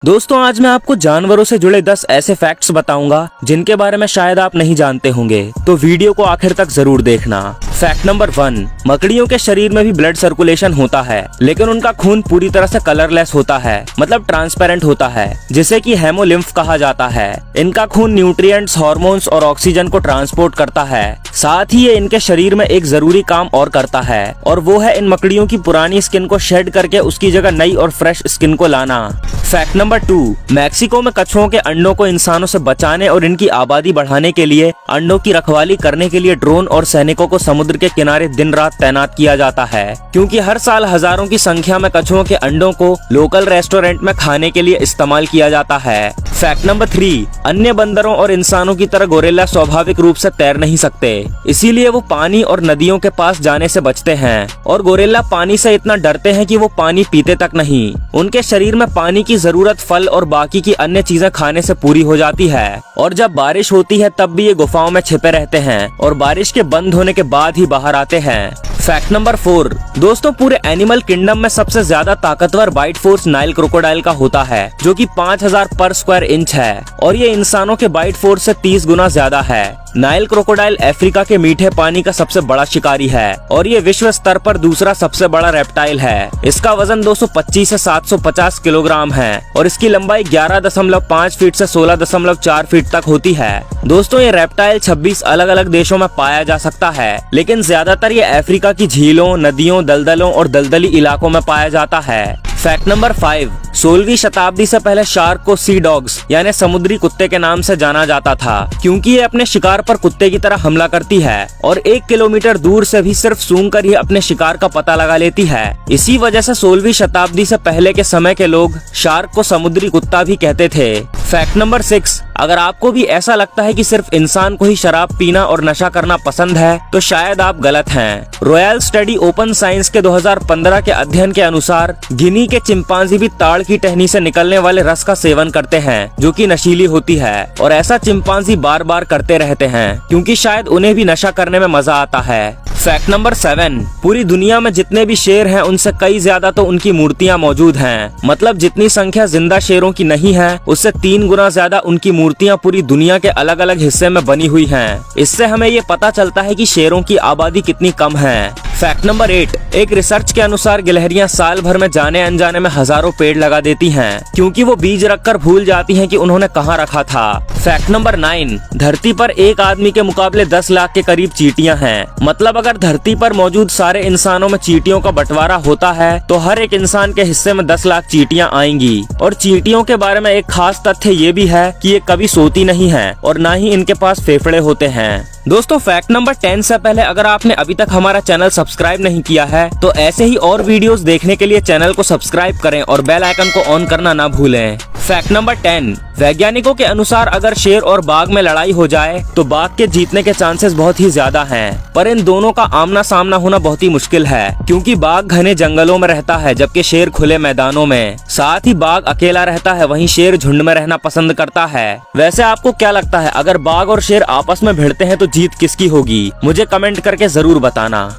दोस्तों आज मैं आपको जानवरों से जुड़े 10 ऐसे फैक्ट्स बताऊंगा जिनके बारे में शायद आप नहीं जानते होंगे, तो वीडियो को आखिर तक जरूर देखना। फैक्ट नंबर 1, मकड़ियों के शरीर में भी ब्लड सर्कुलेशन होता है, लेकिन उनका खून पूरी तरह से कलरलेस होता है, मतलब ट्रांसपेरेंट होता है, जिसे कि हेमोलिम्फ कहा जाता है। इनका खून न्यूट्रिएंट्स, हार्मोन्स और ऑक्सीजन को ट्रांसपोर्ट करता है। साथ ही ये इनके शरीर में एक जरूरी काम और करता है, और वो है इन मकड़ियों की पुरानी स्किन को शेड करके उसकी जगह नई और फ्रेश स्किन को लाना। फैक्ट नंबर 2, मैक्सिको में कछुओं के अंडों को इंसानों से बचाने और इनकी आबादी बढ़ाने के लिए अंडों की रखवाली करने के लिए ड्रोन और सैनिकों को समुद्र के किनारे दिन रात तैनात किया जाता है, क्योंकि हर साल हजारों की संख्या में कछुओं के अंडों को लोकल रेस्टोरेंट में खाने के लिए इस्तेमाल किया जाता है। फैक्ट नंबर 3, अन्य बंदरों और इंसानों की तरह गोरिल्ला स्वाभाविक रूप से तैर नहीं सकते, इसीलिए वो पानी और नदियों के पास जाने से बचते हैं। और गोरिल्ला पानी से इतना डरते हैं कि वो पानी पीते तक नहीं। उनके शरीर में पानी की जरूरत फल और बाकी की अन्य चीजें खाने से पूरी हो जाती है, और जब बारिश होती है तब भी ये गुफाओं में छिपे रहते हैं और बारिश के बंद होने के बाद ही बाहर आते हैं। फैक्ट नंबर 4, दोस्तों पूरे एनिमल किंगडम में सबसे ज्यादा ताकतवर बाइट फोर्स नाइल क्रोकोडाइल का होता है, जो कि 5000 पर स्क्वायर इंच है, और ये इंसानों के बाइट फोर्स से 30 गुना ज्यादा है। नाइल क्रोकोडाइल अफ्रीका के मीठे पानी का सबसे बड़ा शिकारी है, और ये विश्व स्तर पर दूसरा सबसे बड़ा रेप्टाइल है। इसका वजन 225 से 750 किलोग्राम है, और इसकी लंबाई 11.5 फीट से 16.4 फीट तक होती है। दोस्तों ये रेप्टाइल 26 अलग अलग देशों में पाया जा सकता है, लेकिन ज्यादातर ये अफ्रीका की झीलों, नदियों, दलदलों और दलदली इलाकों में पाया जाता है। फैक्ट नंबर 5, 16वीं शताब्दी से पहले शार्क को सी डॉग्स यानी समुद्री कुत्ते के नाम से जाना जाता था, क्योंकि ये अपने शिकार पर कुत्ते की तरह हमला करती है और 1 किलोमीटर दूर से भी सिर्फ सूंघ कर ही अपने शिकार का पता लगा लेती है। इसी वजह से 16वीं शताब्दी से पहले के समय के लोग शार्क को समुद्री कुत्ता भी कहते थे। फैक्ट नंबर 6, अगर आपको भी ऐसा लगता है कि सिर्फ इंसान को ही शराब पीना और नशा करना पसंद है, तो शायद आप गलत हैं। रॉयल स्टडी ओपन साइंस के 2015 के अध्ययन के अनुसार गिनी के चिंपांजी भी ताड़ की टहनी से निकलने वाले रस का सेवन करते हैं, जो कि नशीली होती है, और ऐसा चिंपांजी बार बार करते रहते हैं, क्योंकि शायद उन्हें भी नशा करने में मजा आता है। फैक्ट नंबर 7, पूरी दुनिया में जितने भी शेर हैं उनसे कई ज्यादा तो उनकी मूर्तियां मौजूद हैं, मतलब जितनी संख्या जिंदा शेरों की नहीं है उससे 3 गुना ज्यादा उनकी मूर्तियां पूरी दुनिया के अलग अलग हिस्से में बनी हुई हैं। इससे हमें ये पता चलता है कि शेरों की आबादी कितनी कम है। फैक्ट नंबर 8, एक रिसर्च के अनुसार गिलहरियां साल भर में जाने अनजाने में हजारों पेड़ लगा देती हैं, क्योंकि वो बीज रखकर भूल जाती हैं कि उन्होंने कहाँ रखा था। फैक्ट नंबर 9, धरती पर एक आदमी के मुकाबले 10 लाख के करीब चींटियां हैं, मतलब अगर धरती पर मौजूद सारे इंसानों में चींटियों का बंटवारा होता है तो हर एक इंसान के हिस्से में 10 लाख चींटियां आएंगी। और चींटियों के बारे में एक खास तथ्य ये भी है कि ये कभी सोती नहीं है और ना ही इनके पास फेफड़े होते हैं। दोस्तों फैक्ट नंबर 10 से पहले अगर आपने अभी तक हमारा चैनल सब्सक्राइब नहीं किया है तो ऐसे ही और वीडियोस देखने के लिए चैनल को सब्सक्राइब करें और बेल आइकन को ऑन करना ना भूलें। फैक्ट नंबर 10, वैज्ञानिकों के अनुसार अगर शेर और बाघ में लड़ाई हो जाए तो बाघ के जीतने के चांसेस बहुत ही ज्यादा हैं, पर इन दोनों का आमना सामना होना बहुत ही मुश्किल है, क्योंकि बाघ घने जंगलों में रहता है जबकि शेर खुले मैदानों में। साथ ही बाघ अकेला रहता है, वहीं शेर झुंड में रहना पसंद करता है। वैसे आपको क्या लगता है, अगर बाघ और शेर आपस में भिड़ते हैं तो जीत किसकी होगी? मुझे कमेंट करके जरूर बताना।